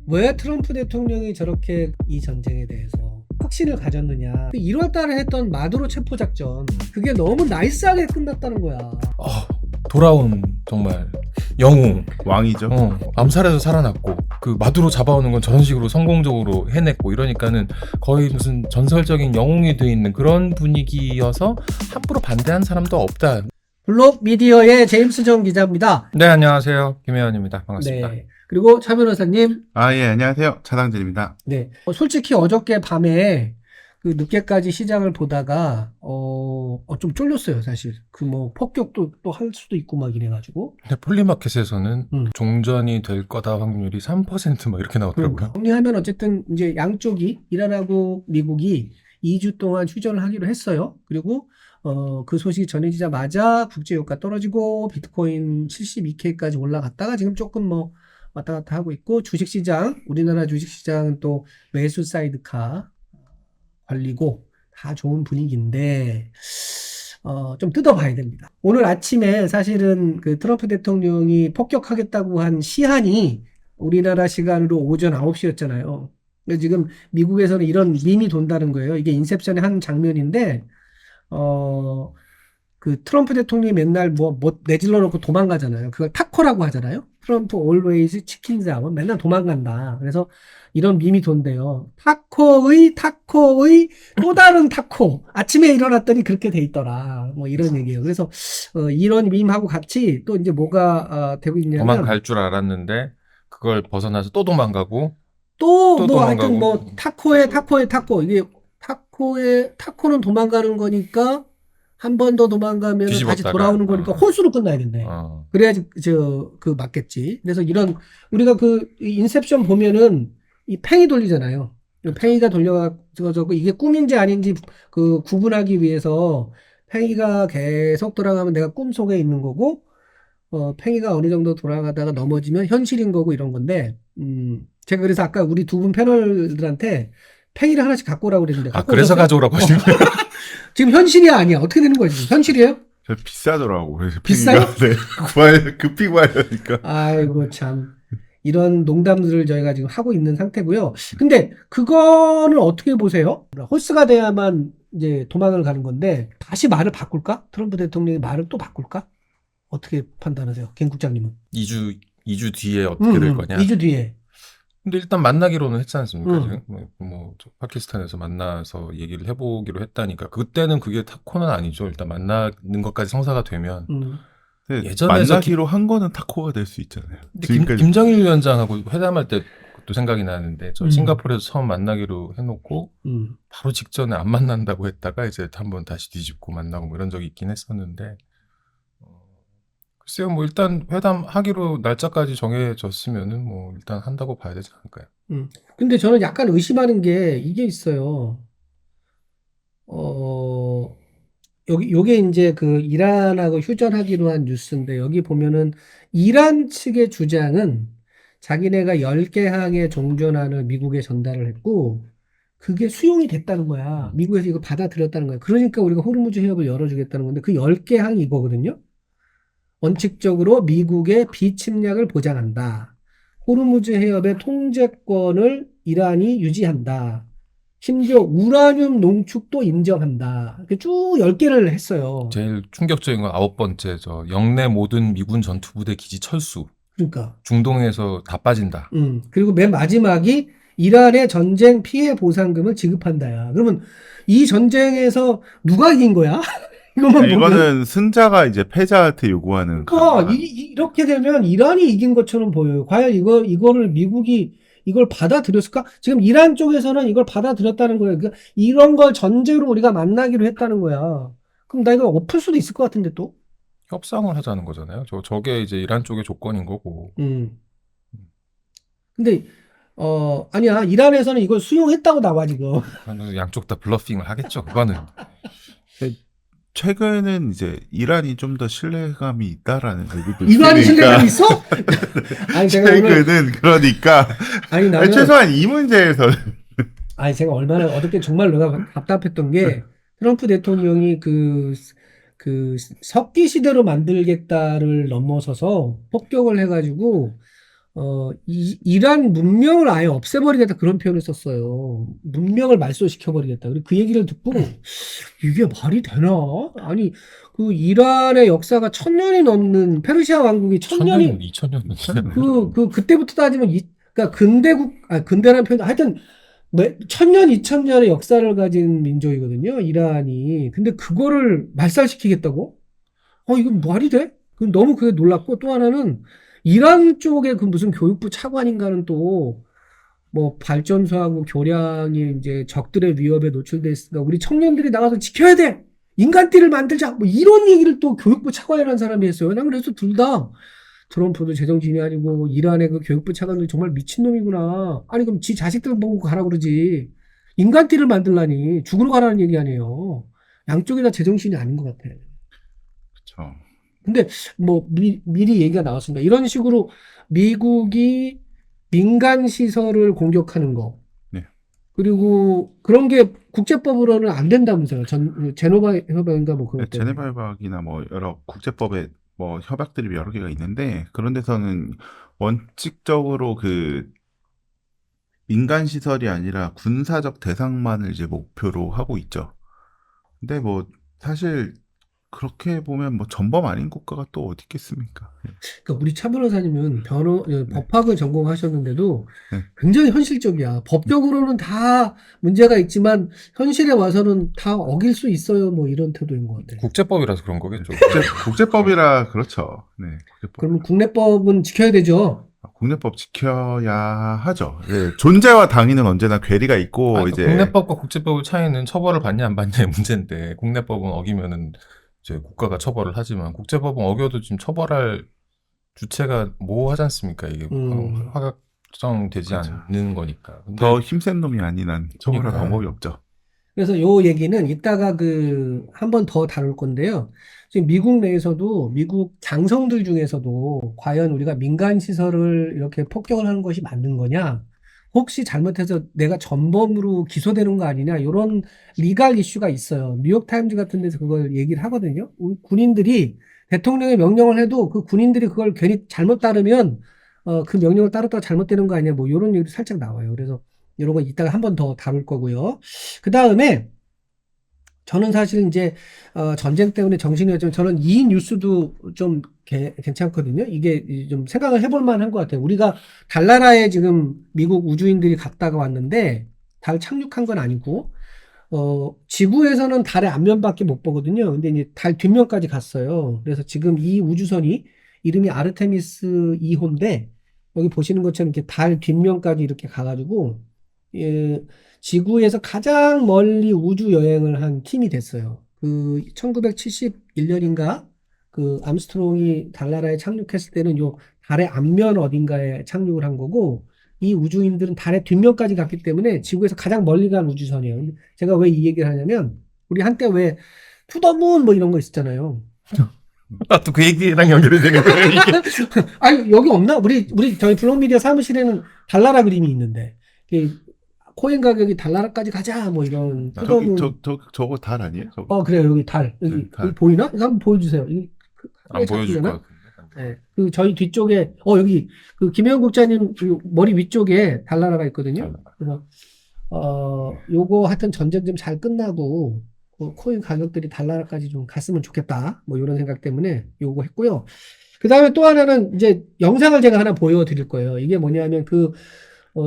왜 트럼프 대통령이 저렇게 이 전쟁에 대해서 확신을 가졌느냐. 1월 달에 했던 마두로 체포 작전, 그게 너무 나이스하게 끝났다는 거야. 어, 돌아온 정말 영웅. 왕이죠. 암살해서 살아났고 그 마두로 잡아오는 건 저런 식으로 성공적으로 해냈고 이러니까는 거의 무슨 전설적인 영웅이 돼 있는 그런 분위기여서 함부로 반대한 사람도 없다. 블록 미디어의 제임스 정 기자입니다. 네, 안녕하세요. 김혜원입니다. 반갑습니다. 네. 그리고 차 변호사님. 예, 안녕하세요. 차당진입니다. 네. 솔직히 어저께 밤에 그 늦게까지 시장을 보다가 좀 쫄렸어요, 사실. 그 뭐 폭격도 또 할 수도 있고 막 이래가지고. 근데 폴리마켓에서는 음. 종전이 될 거다 확률이 3% 이렇게 나오더라고요. 정리하면 어쨌든 이제 양쪽이 이란하고 미국이 2주 동안 휴전을 하기로 했어요. 그리고 그 소식이 전해지자마자 국제유가 떨어지고 비트코인 72K까지 올라갔다가 지금 조금 뭐 왔다 갔다 하고 있고, 주식시장, 우리나라 주식시장은 또 매수 사이드카 관리고 다 좋은 분위기인데 좀 뜯어봐야 됩니다. 오늘 아침에 사실은 그 트럼프 대통령이 폭격하겠다고 한 시한이 우리나라 시간으로 오전 9시였잖아요. 지금 미국에서는 이런 밈이 돈다는 거예요. 이게 인셉션의 한 장면인데 그 트럼프 대통령이 맨날 뭐 내질러 놓고 도망가잖아요. 그걸 타코라고 하잖아요. 트럼프 always chickens out. 맨날 도망간다. 그래서 이런 밈이 돈대요. 타코의 또 다른 타코. 아침에 일어났더니 그렇게 돼 있더라. 뭐 이런 얘기예요. 그래서 이런 밈하고 같이 또 이제 뭐가 되고 있냐면, 도망갈 줄 알았는데 그걸 벗어나서 또 도망가고 또 또 뭐 도망가고. 하여튼 뭐 타코. 이게 타코는 도망가는 거니까 한 번 더 도망가면 다시 뒤집었다가. 돌아오는 거니까 홀수로 끝나야겠네. 그래야지 그 맞겠지. 그래서 이런, 우리가 그 인셉션 보면은 이 팽이 돌리잖아요. 팽이가 돌려가지고 이게 꿈인지 아닌지 그 구분하기 위해서 팽이가 계속 돌아가면 내가 꿈속에 있는 거고, 팽이가 어느 정도 돌아가다가 넘어지면 현실인 거고 이런 건데, 제가 그래서 아까 우리 두 분 패널들한테 팽이를 하나씩 갖고 오라고 그랬는데. 그래서 오셨어요? 가져오라고 하시는 거예요? 지금 현실이 아니야. 어떻게 되는 거지? 지금? 현실이에요? 저 비싸더라고. 그래서 비싸요? 네. 급히 구하려니까. 아이고 참, 이런 농담들을 저희가 지금 하고 있는 상태고요. 근데 그거는 어떻게 보세요? 홀스가 돼야만 이제 도망을 가는 건데 다시 말을 바꿀까? 트럼프 대통령이 말을 또 바꿀까? 어떻게 판단하세요, 김 국장님은? 2주 뒤에 어떻게 될 거냐? 2주 뒤에. 근데 일단 만나기로는 했지 않습니까? 음. 저 파키스탄에서 만나서 얘기를 해보기로 했다니까. 그때는 그게 타코는 아니죠. 일단 만나는 것까지 성사가 되면. 근데 예전에서 만나기로 한 거는 타코가 될 수 있잖아요. 근데 지금까지. 김정일 위원장하고 회담할 때 그것도 생각이 나는데 저 음. 싱가포르에서 처음 만나기로 해놓고 음. 바로 직전에 안 만난다고 했다가 이제 한번 다시 뒤집고 만나고 뭐 이런 적이 있긴 했었는데 글쎄요, 뭐 일단 회담하기로 날짜까지 정해졌으면은 뭐 일단 한다고 봐야 되지 않을까요? 근데 저는 약간 의심하는 게 이게 있어요. 요게 이제 그 이란하고 휴전하기로 한 뉴스인데, 여기 보면은 이란 측의 주장은 자기네가 10개 항의 종전안을 미국에 전달을 했고 그게 수용이 됐다는 거야. 미국에서 이거 받아들였다는 거야. 그러니까 우리가 호르무즈 해협을 열어주겠다는 건데, 그 10개 항이 이거거든요. 원칙적으로 미국의 비침략을 보장한다. 호르무즈 해협의 통제권을 이란이 유지한다. 심지어 우라늄 농축도 인정한다. 이렇게 쭉 10개를 했어요. 제일 충격적인 건 9번째 저 영내 모든 미군 전투부대 기지 철수. 그러니까. 중동에서 다 빠진다. 그리고 맨 마지막이 이란의 전쟁 피해 보상금을 지급한다야. 그러면 이 전쟁에서 누가 이긴 거야? 이것만 보면. 이거는 승자가 이제 패자한테 요구하는. 그러니까 이렇게 되면 이란이 이긴 것처럼 보여요. 과연 이거를 미국이 이걸 받아들였을까? 지금 이란 쪽에서는 이걸 받아들였다는 거예요. 그러니까 이런 걸 전제로 우리가 만나기로 했다는 거야. 그럼 나 이거 엎을 수도 있을 것 같은데 또? 협상을 하자는 거잖아요. 저게 이제 이란 쪽의 조건인 거고. 근데 아니야. 이란에서는 이걸 수용했다고 나와 지금. 양쪽 다 블러핑을 하겠죠. 그거는. 최근은 이제 이란이 좀 더 신뢰감이 있다라는 얘기도 이란이 있으니까. 신뢰감이 있어? 아니 제가 오늘 최근은 그러니까 아니 나는 최소한 이 문제에서는 아니 제가 얼마나 어저께 정말 내가 답답했던 게, 트럼프 대통령이 그 석기 시대로 만들겠다를 넘어서서 폭격을 해가지고 이란 문명을 아예 없애버리겠다 그런 표현을 썼어요. 문명을 말소시켜버리겠다. 그리고 그 얘기를 듣고 이게 말이 되나? 아니 그 이란의 역사가 1000년이 넘는 페르시아 왕국이 1000년이 2000년 그때부터 따지면 그러니까 근대라는 표현 하여튼 1000년, 2000년의 역사를 가진 민족이거든요. 이란이. 근데 그거를 말살시키겠다고? 이건 말이 돼? 너무 그게 놀랍고 또 하나는 이란 쪽에 그 무슨 교육부 차관인가는 또 뭐 발전소하고 교량이 이제 적들의 위협에 노출돼 있으니까 우리 청년들이 나가서 지켜야 돼! 인간띠를 만들자! 뭐 이런 얘기를 또 교육부 차관이라는 사람이 했어요. 난 그래서 둘 다 트럼프도 제정신이 아니고 이란의 그 교육부 차관도 정말 미친놈이구나. 아니 그럼 지 자식들 보고 가라 그러지. 인간띠를 만들라니 죽으러 가라는 얘기 아니에요. 양쪽이 다 제정신이 아닌 것 같아. 그렇죠. 근데 뭐 미리 얘기가 나왔습니다. 이런 식으로 미국이 민간 시설을 공격하는 거. 네. 그리고 그런 게 국제법으로는 안 된다면서요. 제노바 협약인가 뭐 그런 때. 제네바 협약이나 뭐 여러 국제법에 뭐 협약들이 여러 개가 있는데 그런 데서는 원칙적으로 그 민간 시설이 아니라 군사적 대상만을 이제 목표로 하고 있죠. 근데 뭐 사실 그렇게 보면 뭐 전범 아닌 국가가 또 어디 있겠습니까? 그러니까 우리 차 변호사님은 법학을 전공하셨는데도 네. 굉장히 현실적이야. 법적으로는 다 문제가 있지만 현실에 와서는 다 어길 수 있어요. 뭐 이런 태도인 것 같아요. 국제법이라서 그런 거겠죠. 국제법이라 그렇죠. 네, 국제법. 그러면 국내법은 지켜야 되죠. 국내법 지켜야 하죠. 네, 존재와 당위는 언제나 괴리가 있고 이제 국내법과 국제법의 차이는 처벌을 받냐 안 받냐의 문제인데 국내법은 어기면은 이제 국가가 처벌을 하지만 국제법은 어겨도 지금 처벌할 주체가 모호하지 않습니까? 이게 확정되지 그렇죠. 않는 거니까. 근데 더 힘센 놈이 아닌 한 처벌할 그러니까. 방법이 없죠. 그래서 요 얘기는 이따가 한 번 더 다룰 건데요. 지금 미국 내에서도 미국 장성들 중에서도 과연 우리가 민간 시설을 이렇게 폭격을 하는 것이 맞는 거냐? 혹시 잘못해서 내가 전범으로 기소되는 거 아니냐? 이런 리갈 이슈가 있어요. 뉴욕타임즈 같은 데서 그걸 얘기를 하거든요. 우리 군인들이 대통령의 명령을 해도 그 군인들이 그걸 괜히 잘못 따르면 그 명령을 따르다가 잘못되는 거 아니냐? 뭐 이런 얘기도 살짝 나와요. 그래서 이런 거 이따가 한 번 더 다룰 거고요. 그 다음에 저는 사실 이제 전쟁 때문에 정신이 없지만 저는 이 뉴스도 좀 괜찮거든요. 이게 좀 생각을 해볼 만한 것 같아요. 우리가 달나라에 지금 미국 우주인들이 갔다가 왔는데 달 착륙한 건 아니고 지구에서는 달의 앞면밖에 못 보거든요. 근데 이제 달 뒷면까지 갔어요. 그래서 지금 이 우주선이 이름이 아르테미스 2호인데 여기 보시는 것처럼 이렇게 달 뒷면까지 이렇게 가가지고 지구에서 가장 멀리 우주 여행을 한 팀이 됐어요. 1971년인가 암스트롱이 달나라에 착륙했을 때는 요 달의 앞면 어딘가에 착륙을 한 거고 이 우주인들은 달의 뒷면까지 갔기 때문에 지구에서 가장 멀리 간 우주선이에요. 근데 제가 왜 이 얘기를 하냐면 우리 한때 왜 투더문 뭐 이런 거 있었잖아요. 또 그 얘기랑 연결이 되는 거예요, 이게. 아니 여기 없나? 저희 블록미디어 사무실에는 달나라 그림이 있는데 코인 가격이 달나라까지 가자 뭐 이런 저거 달 아니에요? 저거? 그래요. 여기 달. 여기 보이나? 이거 한번 보여주세요. 안 보여줄 것 같은데. 네. 저희 뒤쪽에 여기 김혜영 국장님 머리 위쪽에 달나라가 있거든요. 그래서 요거 하여튼 전쟁 좀 잘 끝나고 코인 가격들이 달나라까지 좀 갔으면 좋겠다. 뭐 이런 생각 때문에 요거 했고요. 그 다음에 또 하나는 이제 영상을 제가 하나 보여드릴 거예요. 이게 뭐냐면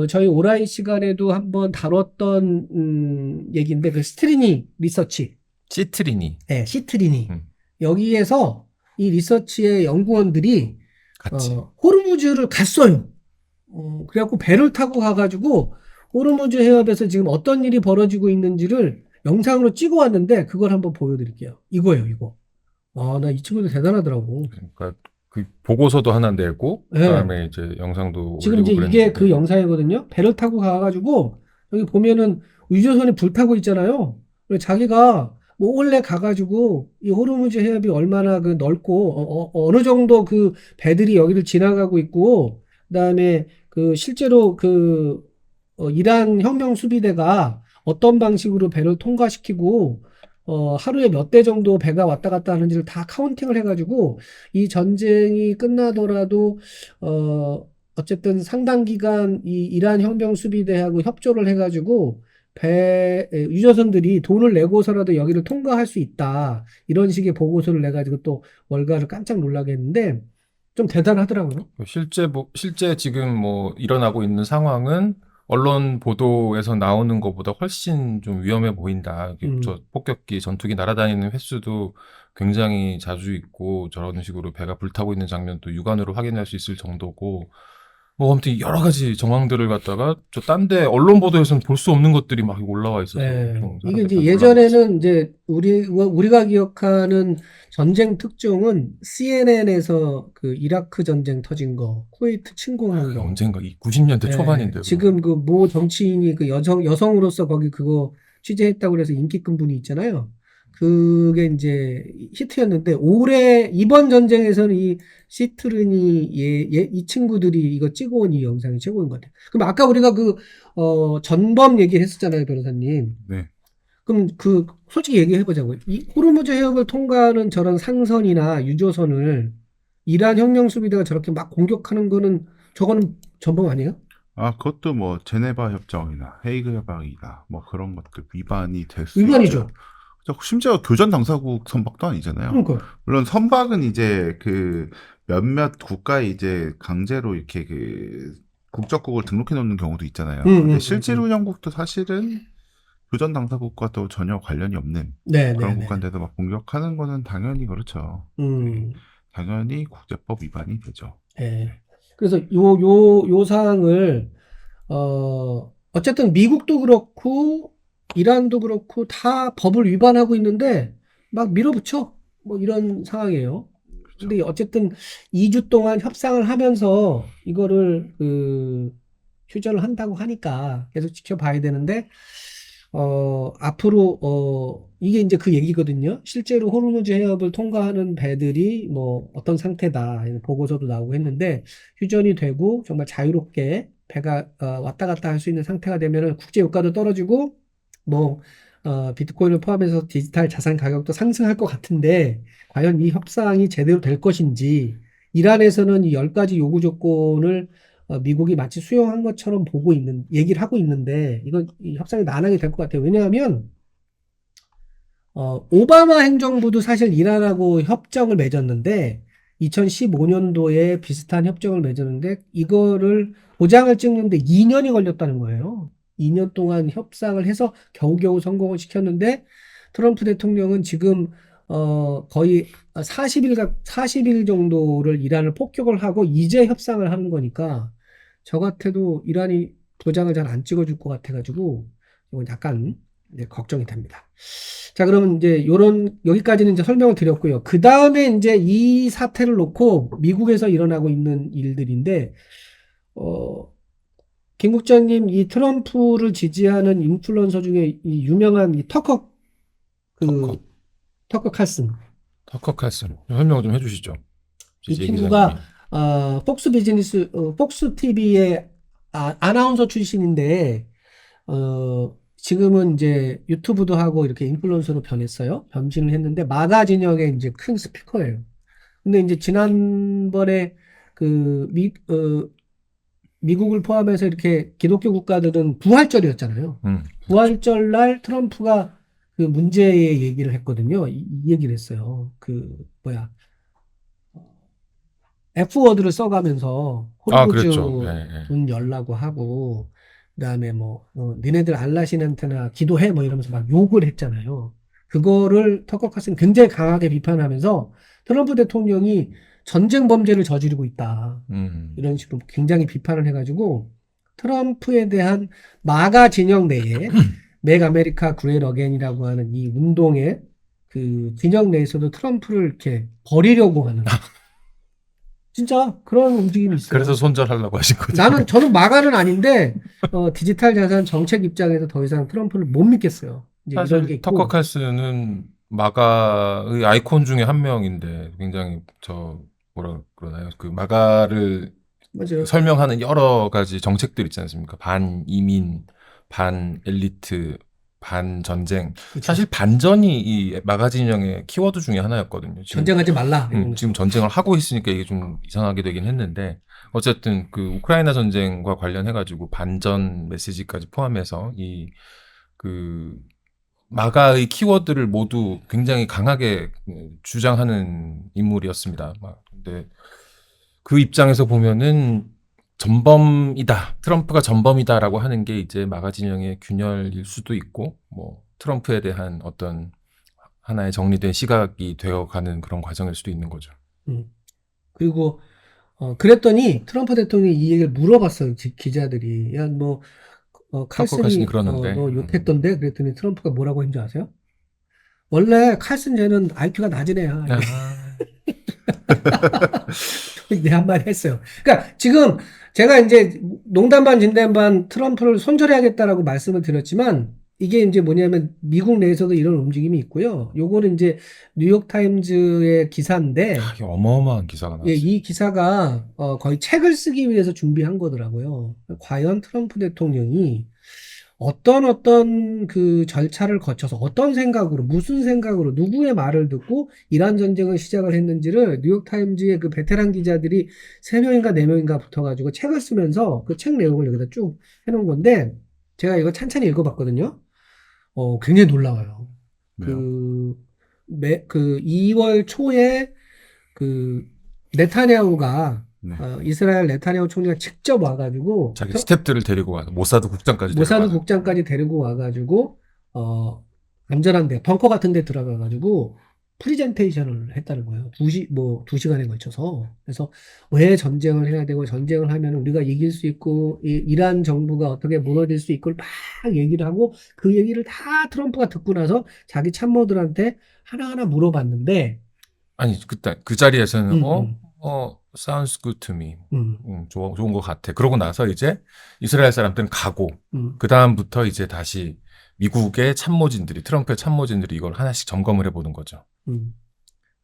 저희 오라이 시간에도 한번 다뤘던 얘기인데 스트리니 리서치. 시트리니. 네, 시트리니. 여기에서 이 리서치의 연구원들이 같이. 호르무즈를 갔어요. 그래갖고 배를 타고 가가지고 호르무즈 해협에서 지금 어떤 일이 벌어지고 있는지를 영상으로 찍어 왔는데 그걸 한번 보여드릴게요. 이거예요, 이거. 나 이 친구들 대단하더라고. 그러니까 그 보고서도 하나 내고 네. 그다음에 이제 영상도 지금 이제 올리고 이게 그랬는데. 그 영상이거든요. 배를 타고 가가지고 여기 보면은 우주선이 불타고 있잖아요. 그래서 자기가 뭐 원래 가가지고 이 호르무즈 해협이 얼마나 넓고 어느 정도 그 배들이 여기를 지나가고 있고 그다음에 실제로 이란 혁명 수비대가 어떤 방식으로 배를 통과시키고 하루에 몇 대 정도 배가 왔다 갔다 하는지를 다 카운팅을 해가지고 이 전쟁이 끝나더라도 어쨌든 상당 기간 이 이란 혁명 수비대하고 협조를 해가지고 유조선들이 돈을 내고서라도 여기를 통과할 수 있다. 이런 식의 보고서를 내가지고 또 월가를 깜짝 놀라게 했는데 좀 대단하더라고요. 실제 지금 뭐 일어나고 있는 상황은 언론 보도에서 나오는 것보다 훨씬 좀 위험해 보인다. 저 폭격기, 전투기 날아다니는 횟수도 굉장히 자주 있고 저런 식으로 배가 불타고 있는 장면도 육안으로 확인할 수 있을 정도고 뭐 아무튼 여러 가지 정황들을 갖다가 저 딴 데 언론 보도에서는 볼 수 없는 것들이 막 올라와 있어서 네. 좀 이게 이제 사람들이 다 예전에는 이제 우리가 기억하는 전쟁 특종은 CNN에서 그 이라크 전쟁 터진 거, 쿠웨이트 침공한 놀라고. 거. 언젠가 이 90년대 네. 초반인데 지금 그 모 정치인이 그 여성으로서 거기 그거 취재했다고 그래서 인기 끈 분이 있잖아요. 그게 이제 히트였는데 이번 전쟁에서는 이 시트르니 이 친구들이 이거 찍어온 이 영상이 최고인 것 같아요. 그럼 아까 우리가 전범 얘기를 했었잖아요, 변호사님. 네. 그럼 솔직히 얘기해보자고요. 이 호르무즈 해협을 통과하는 저런 상선이나 유조선을 이란 혁명 수비대가 저렇게 막 공격하는 거는 저거는 전범 아니에요? 그것도 뭐 제네바 협정이나 헤이그 협약이나 뭐 그런 것들 위반이 될 수 위반이죠. 있죠. 심지어 교전 당사국 선박도 아니잖아요. 그러니까. 물론 선박은 이제 그 몇몇 국가에 이제 강제로 이렇게 그 국적국을 등록해 놓는 경우도 있잖아요. 근데 실질 운영국도 사실은 교전 당사국과도 전혀 관련이 없는 그런 국가인데도 막 공격하는 거는 당연히 그렇죠. 당연히 국제법 위반이 되죠. 네. 그래서 요 사항을 어쨌든 미국도 그렇고 이란도 그렇고 다 법을 위반하고 있는데 막 밀어붙여 뭐 이런 상황이에요. 근데 어쨌든 2주 동안 협상을 하면서 이거를 휴전을 한다고 하니까 계속 지켜봐야 되는데 앞으로 이게 이제 그 얘기거든요. 실제로 호르무즈 해협을 통과하는 배들이 뭐 어떤 상태다 보고서도 나오고 했는데 휴전이 되고 정말 자유롭게 배가 왔다 갔다 할 수 있는 상태가 되면은 국제 유가도 떨어지고 뭐 비트코인을 포함해서 디지털 자산 가격도 상승할 것 같은데 과연 이 협상이 제대로 될 것인지 이란에서는 이 10가지 요구 조건을 미국이 마치 수용한 것처럼 얘기를 하고 있는데 이건 이 협상이 난항이 될 것 같아요. 왜냐하면 오바마 행정부도 사실 이란하고 협정을 맺었는데 2015년도에 비슷한 협정을 맺었는데 이거를 도장을 찍는데 2년이 걸렸다는 거예요. 2년 동안 협상을 해서 겨우겨우 성공을 시켰는데 트럼프 대통령은 지금 거의 40일 정도를 이란을 폭격을 하고 이제 협상을 하는 거니까 저 같아도 이란이 도장을 잘 안 찍어줄 것 같아가지고 이건 약간 걱정이 됩니다. 자, 그러면 이제 여기까지는 이제 설명을 드렸고요. 그 다음에 이제 이 사태를 놓고 미국에서 일어나고 있는 일들인데, 김 국장님, 이 트럼프를 지지하는 인플루언서 중에 이 유명한 이 터커 칼슨. 터커 칼슨 설명 좀 해주시죠. 이 친구가 폭스 TV의 아나운서 출신인데, 지금은 이제 유튜브도 하고 이렇게 인플루언서로 변신을 했는데, 마가 진영의 이제 큰 스피커예요. 근데 이제 지난번에 미국을 포함해서 이렇게 기독교 국가들은 부활절이었잖아요. 부활절 날 트럼프가 그 문제의 얘기를 했거든요. 이 얘기를 했어요. F워드를 써가면서 호르무즈 그랬죠. 문 열라고 하고, 그다음에 니네들 알라신한테나 기도해 뭐 이러면서 막 욕을 했잖아요. 그거를 터커 칼슨 굉장히 강하게 비판하면서 트럼프 대통령이 전쟁 범죄를 저지르고 있다. 이런 식으로 굉장히 비판을 해가지고 트럼프에 대한 마가 진영 내에 맥 아메리카 그레이트 어게인이라고 하는 이 운동의 그 진영 내에서도 트럼프를 이렇게 버리려고 하는 진짜 그런 움직임이 있어요. 그래서 손절하려고 하신 거죠. 저는 마가는 아닌데 디지털 자산 정책 입장에서 더 이상 트럼프를 못 믿겠어요. 이제 사실 이런 게 있고. 터커 칼슨은 마가의 아이콘 중에 한 명인데 굉장히 뭐라 그러나요? 그 마가를 맞아요. 설명하는 여러 가지 정책들 있지 않습니까? 반 이민, 반 엘리트 반전쟁. 그쵸. 사실 반전이 이 마가 진영의 키워드 중에 하나였거든요. 지금, 전쟁하지 말라. 지금 전쟁을 하고 있으니까 이게 좀 이상하게 되긴 했는데 어쨌든 그 우크라이나 전쟁과 관련해가지고 반전 메시지까지 포함해서 이 그 마가의 키워드를 모두 굉장히 강하게 주장하는 인물이었습니다. 근데 그 입장에서 보면은 전범이다. 트럼프가 전범이다라고 하는 게 이제 마가 진영의 균열일 수도 있고, 뭐, 트럼프에 대한 어떤 하나의 정리된 시각이 되어가는 그런 과정일 수도 있는 거죠. 그리고 그랬더니 트럼프 대통령이 이 얘기를 물어봤어요. 기자들이. 야, 뭐 칼슨이 칼슨이 그러는데. 너 욕했던데? 그랬더니 트럼프가 뭐라고 했는지 아세요? 원래 칼슨 쟤는 IQ가 낮은 애야. 아, 내 한마디 했어요. 그러니까 지금 제가 이제 농담 반 진담 반 트럼프를 손절해야겠다라고 말씀을 드렸지만 이게 이제 뭐냐면 미국 내에서도 이런 움직임이 있고요. 요거는 이제 뉴욕타임즈의 기사인데 이게 어마어마한 기사가 예, 나왔어요. 이 기사가 거의 책을 쓰기 위해서 준비한 거더라고요. 과연 트럼프 대통령이 어떤 그 절차를 거쳐서 어떤 생각으로 무슨 생각으로 누구의 말을 듣고 이란 전쟁을 시작을 했는지를 뉴욕타임즈의 그 베테랑 기자들이 3명인가 4명인가 붙어가지고 책을 쓰면서 그 책 내용을 여기다 쭉 해놓은 건데 제가 이거 찬찬히 읽어봤거든요. 굉장히 놀라워요. 왜요? 그 2월 초에 그 네타냐후가 네. 이스라엘 네타냐후 총리가 직접 와가지고 자기 스탭들을 데리고 와서 모사드 국장까지 모사드 데려가서. 국장까지 데리고 와가지고 안전한 데 벙커 같은 데 들어가가지고 프리젠테이션을 했다는 거예요. 2시간에 걸쳐서. 그래서 왜 전쟁을 해야 되고 전쟁을 하면 우리가 이길 수 있고 이란 정부가 어떻게 무너질 수 있고 막 얘기를 하고 그 얘기를 다 트럼프가 듣고 나서 자기 참모들한테 하나하나 물어봤는데 아니, 그때 그 자리에서는 음. sounds good to me. 음, 좋은 것 같아. 그러고 나서 이제 이스라엘 사람들은 가고, 음, 그 다음부터 이제 다시 미국의 참모진들이, 트럼프의 참모진들이 이걸 하나씩 점검을 해보는 거죠.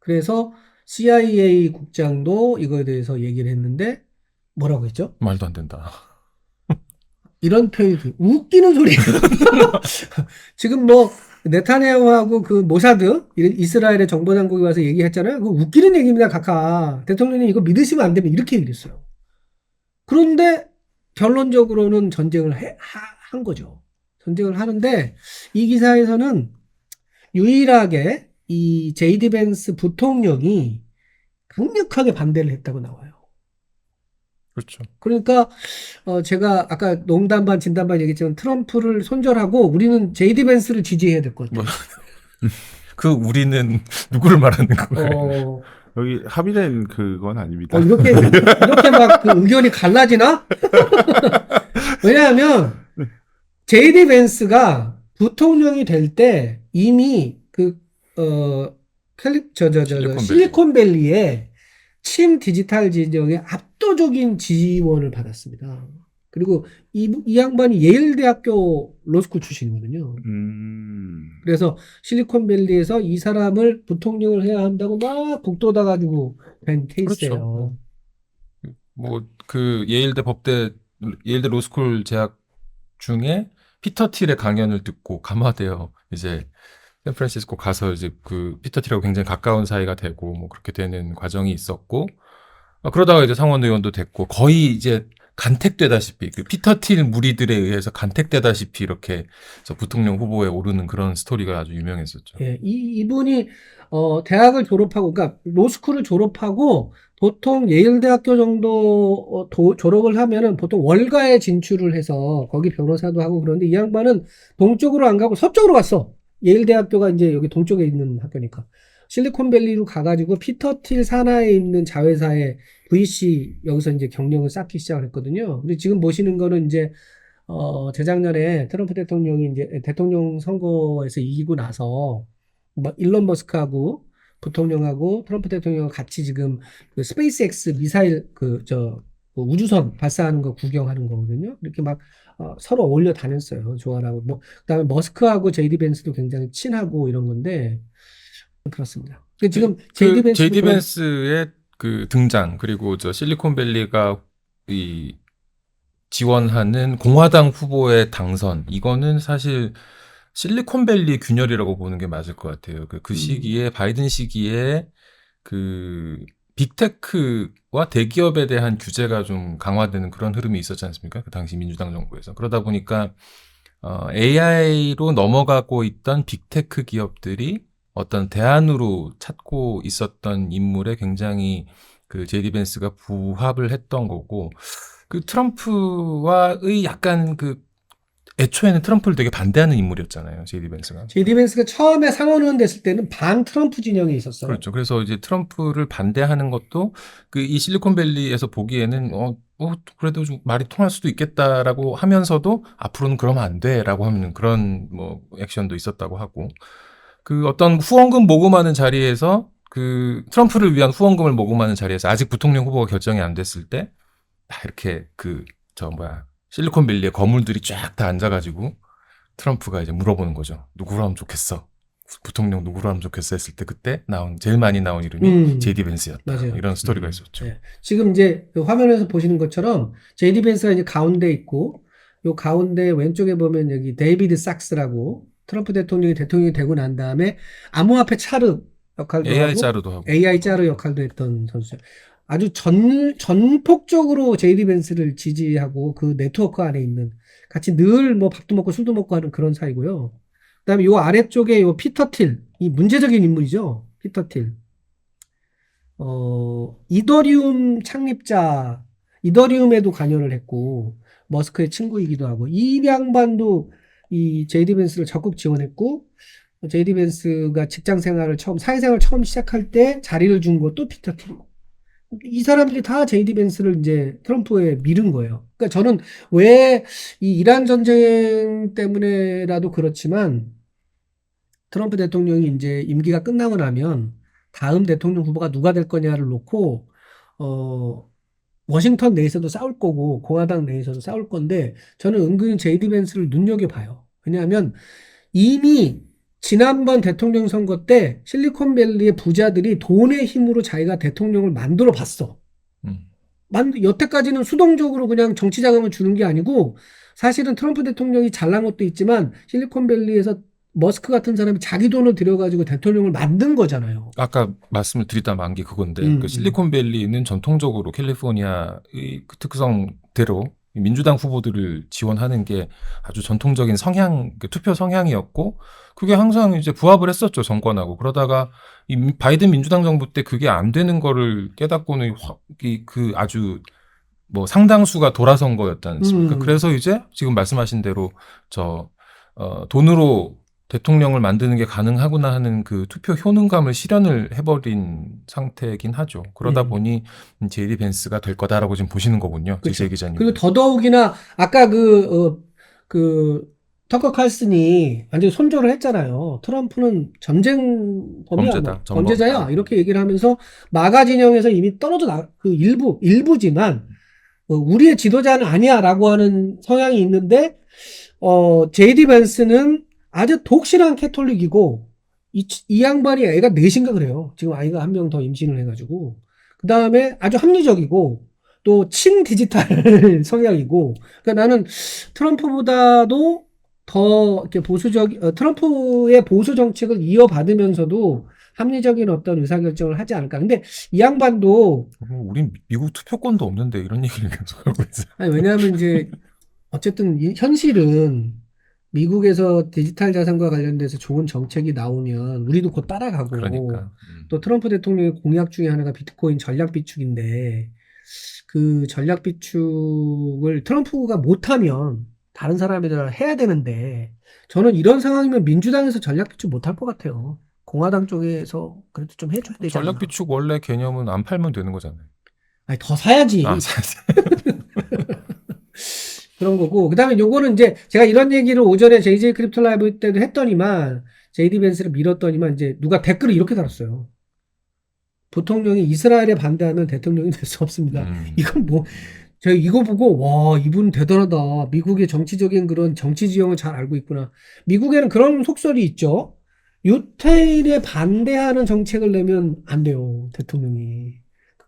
그래서 CIA 국장도 이거에 대해서 얘기를 했는데 뭐라고 했죠? 말도 안 된다. 이런 표현이 웃기는 소리예요. 지금 뭐 네타냐후하고 그 모사드 이스라엘의 정보당국이 와서 얘기했잖아요. 그거 웃기는 얘기입니다. 각하 대통령이 이거 믿으시면 안 되면 이렇게 얘기했어요. 그런데 결론적으로는 전쟁을 한 거죠. 전쟁을 하는데 이 기사에서는 유일하게 이 제이디 벤스 부통령이 강력하게 반대를 했다고 나와요. 그렇죠. 그러니까 제가 아까 농담 반 진담 반 얘기했지만 트럼프를 손절하고 우리는 제이디 벤스를 지지해야 될 것 같아요. 그 우리는 누구를 말하는 거예요? 여기 합의된 그건 아닙니다. 이렇게 막 그 의견이 갈라지나? 왜냐하면 제이디 벤스가 부통령이 될 때 이미 실리콘밸리의 침 디지털 지정에 압도적인 지원을 받았습니다. 그리고 이 양반이 예일 대학교 로스쿨 출신이거든요. 그래서 실리콘밸리에서 이 사람을 부통령을 해야 한다고 막 북돋아가지고 된 케이스예요. 그렇죠. 뭐 그 예일대 로스쿨 재학 중에 피터 틸의 강연을 듣고 감화되어 이제 샌프란시스코 가서 이제 그 피터 틸하고 굉장히 가까운 사이가 되고 뭐 그렇게 되는 과정이 있었고 그러다가 이제 상원 의원도 됐고 거의 이제 간택되다시피 그 피터 틸 무리들에 의해서 간택되다시피 이렇게 부통령 후보에 오르는 그런 스토리가 아주 유명했었죠. 예, 이분이 대학을 졸업하고 그러니까 로스쿨을 졸업하고 보통 예일대학교 정도 졸업을 하면은 보통 월가에 진출을 해서 거기 변호사도 하고 그러는데 이 양반은 동쪽으로 안 가고 서쪽으로 갔어. 예일대학교가 이제 여기 동쪽에 있는 학교니까. 실리콘밸리로 가가지고 피터 틸 산하에 있는 자회사의 VC 여기서 이제 경력을 쌓기 시작을 했거든요. 근데 지금 보시는 거는 이제 재작년에 트럼프 대통령이 이제 대통령 선거에서 이기고 나서 일론 머스크하고 부통령하고 트럼프 대통령하고 같이 지금 그 스페이스X 미사일 우주선 발사하는 거 구경하는 거거든요. 이렇게 막 서로 어울려 다녔어요. 좋아하고 그다음에 머스크하고 제이디 벤스도 굉장히 친하고 이런 건데 그렇습니다. 지금 제이디 벤스의 그 등장 그리고 실리콘밸리가 이 지원하는 공화당 후보의 당선 이거는 사실 실리콘밸리 균열이라고 보는 게 맞을 것 같아요. 그 음. 시기에 바이든 시기에 그 빅테크와 대기업에 대한 규제가 좀 강화되는 그런 흐름이 있었지 않습니까? 그 당시 민주당 정부에서. 그러다 보니까 AI로 넘어가고 있던 빅테크 기업들이 어떤 대안으로 찾고 있었던 인물에 굉장히 그 제디 벤스가 부합을 했던 거고, 그 트럼프와의 약간 그 애초에는 트럼프를 되게 반대하는 인물이었잖아요, 제디 벤스가. 제디 벤스가 처음에 상원의원 됐을 때는 반 트럼프 진영에 있었어요. 그렇죠. 그래서 이제 트럼프를 반대하는 것도 그 이 실리콘밸리에서 보기에는 그래도 좀 말이 통할 수도 있겠다라고 하면서도 앞으로는 그러면 안 돼라고 하는 그런 뭐 액션도 있었다고 하고, 그 어떤 후원금 모금하는 자리에서 그 트럼프를 위한 후원금을 모금하는 자리에서 아직 부통령 후보가 결정이 안 됐을 때 다 이렇게 실리콘밸리의 거물들이 쫙 다 앉아가지고 트럼프가 이제 물어보는 거죠. 누구로 하면 좋겠어? 부통령 누구로 하면 좋겠어 했을 때 그때 제일 많이 나온 이름이 제디 벤스였다. 맞아요. 이런 스토리가 있었죠. 네. 지금 이제 그 화면에서 보시는 것처럼 제디 벤스가 이제 가운데 있고, 요 가운데 왼쪽에 보면 여기 데이비드 sak스라고 트럼프 대통령이 되고 난 다음에 암호화폐 차르 역할도 AI 하고 짜르도 하고. AI 짜르 역할도 했던 선수죠. 아주 전폭적으로 제디 벤스를 지지하고 그 네트워크 안에 있는, 같이 늘 뭐 밥도 먹고 술도 먹고 하는 그런 사이고요. 그다음에 요 아래쪽에 요 피터 틸, 이 문제적인 인물이죠. 피터 틸. 이더리움 창립자, 이더리움에도 관여를 했고, 머스크의 친구이기도 하고, 이 양반도 이 제이디 벤스를 적극 지원했고, 제이디 벤스가 사회생활을 처음 시작할 때 자리를 준 것도 피터 틸. 이 사람들이 다 제이디 벤스를 이제 트럼프에 밀은 거예요. 그러니까 저는 왜 이 이란 전쟁 때문에라도 그렇지만, 트럼프 대통령이 이제 임기가 끝나고 나면 다음 대통령 후보가 누가 될 거냐를 놓고 워싱턴 내에서도 싸울 거고 공화당 내에서도 싸울 건데, 저는 은근히 제이디 벤스를 눈여겨봐요. 왜냐하면 이미 지난번 대통령 선거 때 실리콘밸리의 부자들이 돈의 힘으로 자기가 대통령을 만들어 봤어. 여태까지는 수동적으로 그냥 정치 자금을 주는 게 아니고, 사실은 트럼프 대통령이 잘난 것도 있지만 실리콘밸리에서 머스크 같은 사람이 자기 돈을 들여가지고 대통령을 만든 거잖아요. 아까 말씀을 드리다 만 게 그건데, 그 음. 실리콘밸리는 전통적으로 캘리포니아의 그 특성대로 민주당 후보들을 지원하는 게 아주 전통적인 투표 성향이었고, 그게 항상 이제 부합을 했었죠, 정권하고. 그러다가 이 바이든 민주당 정부 때 그게 안 되는 거를 깨닫고는 아주 뭐 상당수가 돌아선 거였지 않습니까? 그래서 이제 지금 말씀하신 대로 돈으로 대통령을 만드는 게 가능하구나 하는 그 투표 효능감을 실현을 해버린 상태이긴 하죠. 그러다 보니 제이디 벤스가 될 거다라고 지금 보시는 거군요. 그렇죠. 지재 기자님. 그리고 더더욱이나 아까 터커 칼슨이 완전히 손절을 했잖아요. 트럼프는 전쟁범이야, 범죄자야, 이렇게 얘기를 하면서 마가 진영에서 이미 떨어져 일부지만 우리의 지도자는 아니야라고 하는 성향이 있는데, 제이디 벤스는 아주 독실한 캐톨릭이고, 이 양반이 애가 넷인가 그래요. 지금 아이가 한 명 더 임신을 해가지고. 그 다음에 아주 합리적이고, 또 친디지털 성향이고. 그러니까 나는 트럼프보다도 더 이렇게 트럼프의 보수 정책을 이어받으면서도 합리적인 어떤 의사결정을 하지 않을까. 근데 이 양반도 우린 미국 투표권도 없는데 이런 얘기를 계속 하고 있어요. 아니, 왜냐하면 이제 어쨌든 현실은 미국에서 디지털 자산과 관련돼서 좋은 정책이 나오면 우리도 곧 따라가고, 그러니까. 또 트럼프 대통령의 공약 중에 하나가 비트코인 전략 비축인데, 그 전략 비축을 트럼프가 못하면 다른 사람들이 해야 되는데, 저는 이런 상황이면 민주당에서 전략 비축 못할 것 같아요. 공화당 쪽에서 그래도 좀 해줘야 되지 않나. 전략 비축 원래 개념은 안 팔면 되는 거잖아요. 아니, 더 사야지. 그런 거고. 그 다음에 요거는 이제 제가 이런 얘기를 오전에 JJ 크립토 라이브 때도 했더니만, 제이디 벤스를 밀었더니만 이제 누가 댓글을 이렇게 달았어요. 부통령이 이스라엘에 반대하면 대통령이 될 수 없습니다. 이건 제가 이거 보고, 와, 이분 대단하다. 미국의 정치적인 그런 정치 지형을 잘 알고 있구나. 미국에는 그런 속설이 있죠. 유태인에 반대하는 정책을 내면 안 돼요, 대통령이.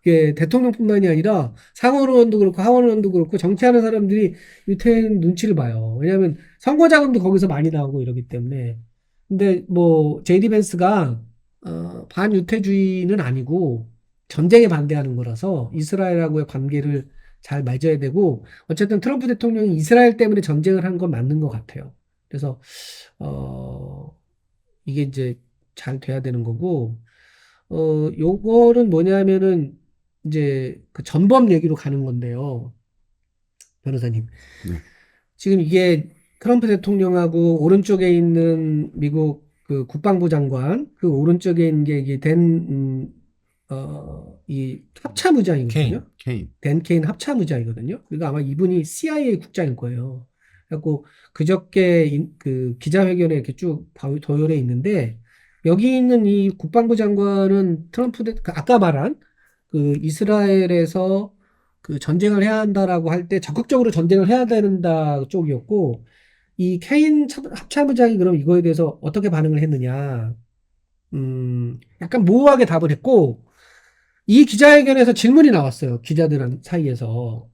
그게 대통령뿐만이 아니라 상원의원도 그렇고 하원의원도 그렇고 정치하는 사람들이 유태인 눈치를 봐요. 왜냐하면 선거 자금도 거기서 많이 나오고 이러기 때문에. 근데 뭐 제이디 벤스가 반유태주의는 아니고 전쟁에 반대하는 거라서 이스라엘하고의 관계를 잘 맺어야 되고 어쨌든 트럼프 대통령이 이스라엘 때문에 전쟁을 한 건 맞는 것 같아요. 그래서 이게 이제 잘 돼야 되는 거고 요거는 뭐냐면은 이제 그 전범 얘기로 가는 건데요. 변호사님. 네. 지금 이게 트럼프 대통령하고 오른쪽에 있는 미국 그 국방부 장관 그 오른쪽에 있는 게 이게 이 합참의장이거든요. 케인. 댄 케인 합참의장이거든요. 그리고 아마 이분이 CIA 국장일 거예요. 그래갖고 그저께 그 기자회견에 이렇게 쭉 도열해 있는데 여기 있는 이 국방부 장관은 아까 말한 그 이스라엘에서 그 전쟁을 해야 한다라고 할 때 적극적으로 전쟁을 해야 된다 쪽이었고 이 케인 합참의장이 그럼 이거에 대해서 어떻게 반응을 했느냐? 약간 모호하게 답을 했고 이 기자회견에서 질문이 나왔어요. 기자들 사이에서.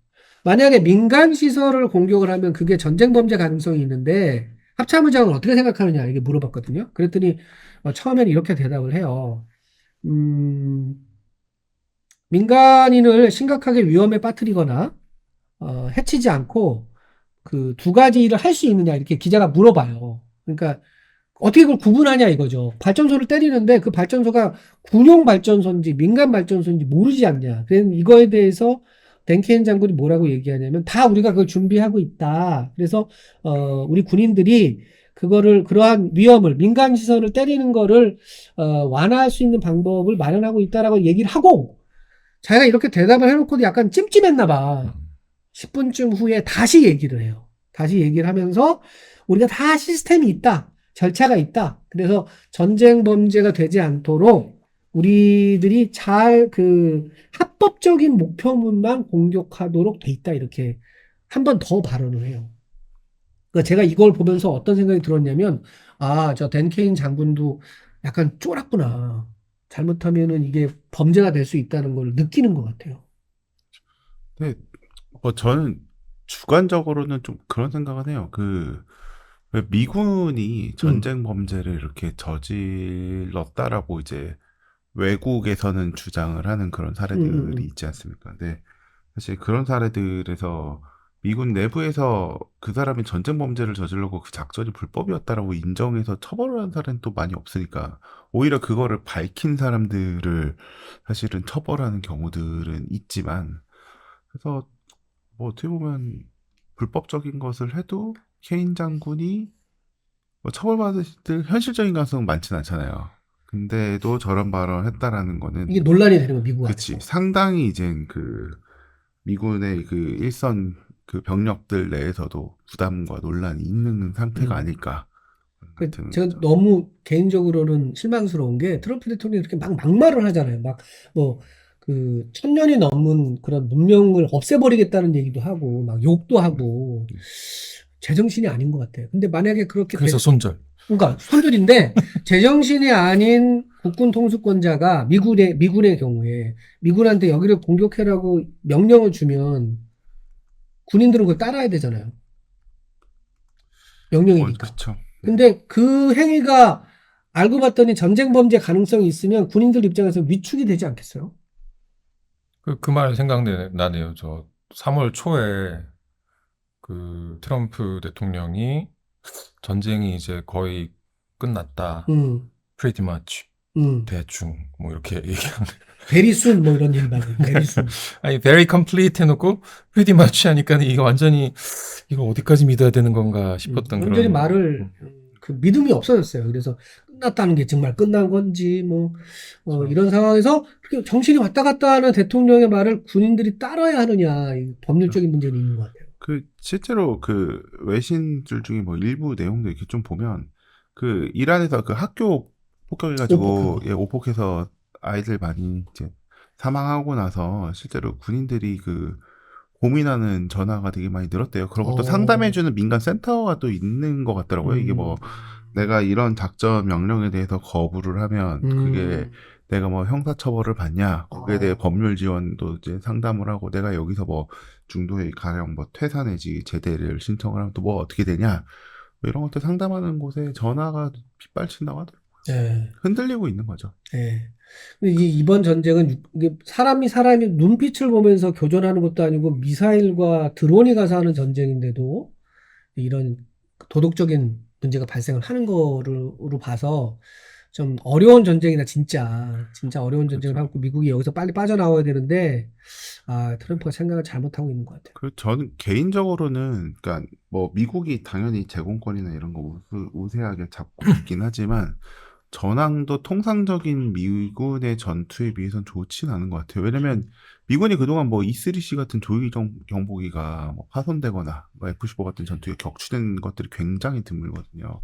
만약에 민간 시설을 공격을 하면 그게 전쟁 범죄 가능성이 있는데 합참의장은 어떻게 생각하느냐 이게 물어봤거든요. 그랬더니 처음에는 이렇게 대답을 해요. 민간인을 심각하게 위험에 빠뜨리거나 해치지 않고 그 두 가지 일을 할 수 있느냐 이렇게 기자가 물어봐요. 그러니까 어떻게 그걸 구분하냐 이거죠. 발전소를 때리는데 그 발전소가 군용 발전소인지 민간 발전소인지 모르지 않냐. 그래서 이거에 대해서 댄케인 장군이 뭐라고 얘기하냐면 다 우리가 그걸 준비하고 있다. 그래서 우리 군인들이 그러한 위험을 민간 시설을 때리는 거를 완화할 수 있는 방법을 마련하고 있다라고 얘기를 하고 자기가 이렇게 대답을 해놓고도 약간 찜찜했나 봐. 10분쯤 후에 다시 얘기를 해요. 다시 얘기를 하면서 우리가 다 시스템이 있다. 절차가 있다. 그래서 전쟁 범죄가 되지 않도록 우리들이 잘 그 합법적인 목표물만 공격하도록 돼 있다. 이렇게 한 번 더 발언을 해요. 그러니까 제가 이걸 보면서 어떤 생각이 들었냐면 저 댄케인 장군도 약간 쫄았구나. 잘못하면은 이게 범죄가 될 수 있다는 걸 느끼는 것 같아요. 근데 저는 주관적으로는 좀 그런 생각은 해요. 왜 미군이 전쟁 범죄를 이렇게 저질렀다라고 이제 외국에서는 주장을 하는 그런 사례들이 있지 않습니까? 근데 사실 그런 사례들에서 미군 내부에서 그 사람이 전쟁 범죄를 저질렀고 그 작전이 불법이었다라고 인정해서 처벌을 한 사례는 또 많이 없으니까 오히려 그거를 밝힌 사람들을 사실은 처벌하는 경우들은 있지만 그래서 뭐 어떻게 보면 불법적인 것을 해도 케인 장군이 뭐 처벌받을 현실적인 가능성은 많진 않잖아요. 근데도 저런 발언을 했다라는 거는 이게 논란이 되는 거예요, 미국 그치 안에서. 상당히 이젠 그 미군의 그 일선 그 병력들 내에서도 부담과 논란이 있는 상태가 아닐까. 같은 제가 너무 개인적으로는 실망스러운 게 트럼프 대통령이 이렇게 막말을 하잖아요. 그 1000년이 넘은 그런 문명을 없애버리겠다는 얘기도 하고 막 욕도 하고 제정신이 아닌 것 같아요. 근데 만약에 그렇게 그래서 손절. 그러니까 손들인데 제정신이 아닌 국군 통수권자가 미군의 경우에 미군한테 여기를 공격해라고 명령을 주면 군인들은 그걸 따라야 되잖아요. 명령이니까. 그렇죠. 근데 그 행위가 알고 봤더니 전쟁 범죄 가능성이 있으면 군인들 입장에서 위축이 되지 않겠어요? 그 말 생각나네요. 저 3월 초에 그 트럼프 대통령이 전쟁이 이제 거의 끝났다. pretty much. 대충 뭐 이렇게 얘기하는. very soon 뭐 이런 얘기 나와요. very soon. 아니 very complete 해놓고 pretty much 하니까 이게 완전히 이거 어디까지 믿어야 되는 건가 싶었던 그런. 완전히 말을 그 믿음이 없어졌어요. 그래서 끝났다는 게 정말 끝난 건지 이런 상황에서 그렇게 정신이 왔다 갔다 하는 대통령의 말을 군인들이 따라야 하느냐 이 법률적인 문제는 있는 것 같아요. 실제로 그 외신들 중에 뭐 일부 내용도 이렇게 좀 보면 그 이란에서 그 학교 폭격해가지고 오폭해서 아이들 많이 이제 사망하고 나서 실제로 군인들이 그 고민하는 전화가 되게 많이 늘었대요. 그리고 또 상담해주는 민간 센터가 또 있는 것 같더라고요. 이게 뭐 내가 이런 작전 명령에 대해서 거부를 하면 그게 내가 뭐 형사처벌을 받냐, 거기에 대해 법률 지원도 이제 상담을 하고, 내가 여기서 뭐 중도에 가령 뭐 퇴사 내지 제대를 신청을 하면 또 뭐 어떻게 되냐, 뭐 이런 것들 상담하는 곳에 전화가 빗발친다고 하더라고요. 네. 흔들리고 있는 거죠. 네. 근데 이번 전쟁은 이게 사람이 눈빛을 보면서 교전하는 것도 아니고 미사일과 드론이 가서 하는 전쟁인데도 이런 도덕적인 문제가 발생을 하는 거로 봐서 좀 어려운 전쟁이다, 진짜 어려운 전쟁을 하고 미국이 여기서 빨리 빠져나와야 되는데, 트럼프가 생각을 잘못하고 있는 것 같아요. 그 저는 개인적으로는, 그러니까 뭐 미국이 당연히 제공권이나 이런 거 우세하게 잡고 있긴 하지만, 전황도 통상적인 미군의 전투에 비해서는 좋진 않은 것 같아요. 왜냐면 미군이 그동안 뭐 E3C 같은 조기 경보기가 뭐 파손되거나 뭐 F-15 같은 전투에 격추된 것들이 굉장히 드물거든요.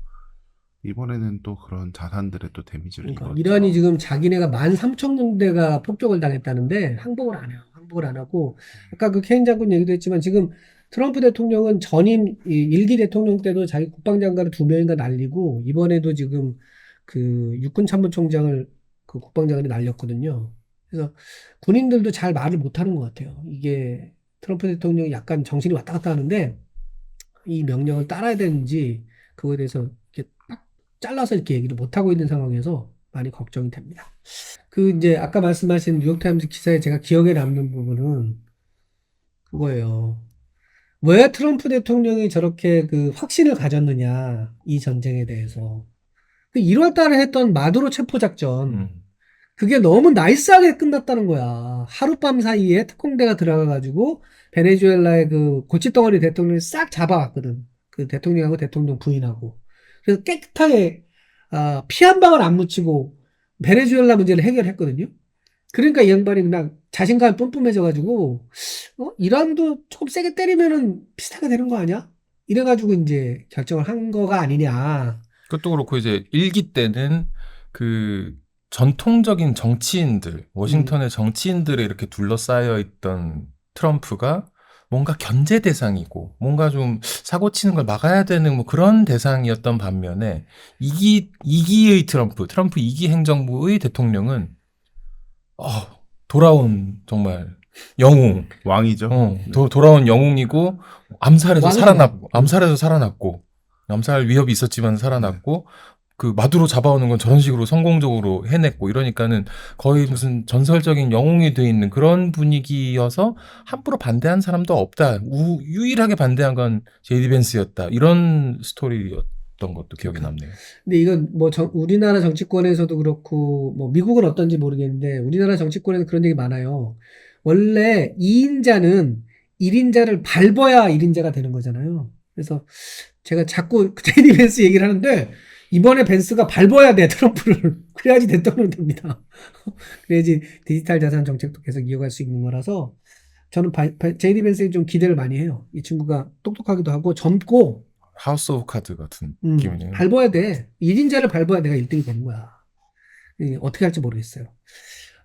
이번에는 또 그런 자산들의 또 데미지를 그러니까 입었죠. 이란이 지금 자기네가 13,000군데가 폭격을 당했다는데 항복을 안 해요. 항복을 안 하고, 아까 그 케인 장군 얘기도 했지만 지금 트럼프 대통령은 전임 1기 대통령 때도 자기 국방장관을 2명인가 날리고, 이번에도 지금 그 육군 참모총장을 그 국방장관이 날렸거든요. 그래서 군인들도 잘 말을 못하는 것 같아요. 이게 트럼프 대통령이 약간 정신이 왔다 갔다 하는데 이 명령을 따라야 되는지 그거에 대해서 이렇게 딱 잘라서 이렇게 얘기를 못하고 있는 상황에서 많이 걱정이 됩니다. 그 이제 아까 말씀하신 뉴욕타임스 기사에 제가 기억에 남는 부분은 그거예요. 왜 트럼프 대통령이 저렇게 그 확신을 가졌느냐, 이 전쟁에 대해서. 그 1월 달에 했던 마두로 체포작전, 그게 너무 나이스하게 끝났다는 거야. 하룻밤 사이에 특공대가 들어가가지고 베네수엘라의 그 고치덩어리 대통령을 싹 잡아왔거든. 그 대통령하고 대통령 부인하고. 그래서 깨끗하게 피 한 방울 안 묻히고 베네수엘라 문제를 해결했거든요. 그러니까 이 양반이 그냥 자신감이 뿜뿜해져가지고 이란도 조금 세게 때리면은 비슷하게 되는 거 아니야? 이래가지고 이제 결정을 한 거가 아니냐. 그것도 그렇고 이제 1기 때는 그 전통적인 정치인들, 워싱턴의 정치인들에 이렇게 둘러싸여 있던 트럼프가 뭔가 견제 대상이고 뭔가 좀 사고 치는 걸 막아야 되는 뭐 그런 대상이었던 반면에 2기의 트럼프 2기 행정부의 대통령은 돌아온 정말 영웅. 왕이죠. 돌아온 영웅이고 암살에서 왕이네. 살아났고 암살 위협이 있었지만 살아났고 그 마두로 잡아오는 건 저런 식으로 성공적으로 해냈고 이러니까는 거의 무슨 전설적인 영웅이 돼 있는 그런 분위기여서 함부로 반대한 사람도 없다. 유일하게 반대한 건 제이디 벤스였다. 이런 스토리였던 것도 기억에 남네요. 근데 이건 뭐 우리나라 정치권에서도 그렇고 뭐 미국은 어떤지 모르겠는데 우리나라 정치권에서 그런 얘기 많아요. 원래 2인자는 1인자를 밟아야 1인자가 되는 거잖아요. 그래서 제가 자꾸 제이디 벤스 얘기를 하는데 이번에 벤스가 밟아야 돼, 트럼프를. 그래야지 대통령 됩니다. 그래야지 디지털 자산 정책도 계속 이어갈 수 있는 거라서 저는 제이디 벤스에 좀 기대를 많이 해요. 이 친구가 똑똑하기도 하고 젊고 하우스 오브 카드 같은 느낌이네요. 밟아야 돼. 1인자를 밟아야 내가 1등이 되는 거야. 어떻게 할지 모르겠어요.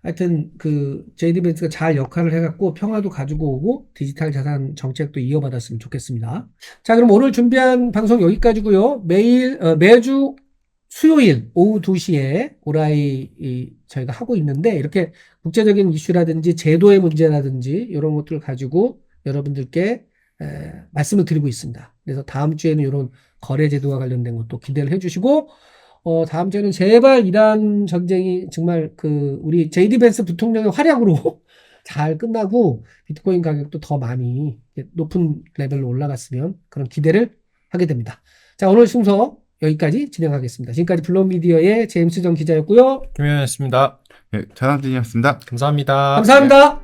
하여튼 그 제이디 벤스가 잘 역할을 해갖고 평화도 가지고 오고 디지털 자산 정책도 이어받았으면 좋겠습니다. 자, 그럼 오늘 준비한 방송 여기까지고요. 매주 수요일 오후 2시에 오라이 저희가 하고 있는데 이렇게 국제적인 이슈라든지 제도의 문제라든지 이런 것들을 가지고 여러분들께 말씀을 드리고 있습니다. 그래서 다음 주에는 이런 거래 제도와 관련된 것도 기대를 해주시고 다음 주에는 제발 이란 전쟁이 정말 우리 제이디 벤스 부통령의 활약으로 잘 끝나고 비트코인 가격도 더 많이 높은 레벨로 올라갔으면 그런 기대를 하게 됩니다. 자, 오늘 순서 여기까지 진행하겠습니다. 지금까지 블룸미디어의 제임스 정 기자였고요. 김현현이었습니다. 네, 자산진이었습니다. 감사합니다. 감사합니다.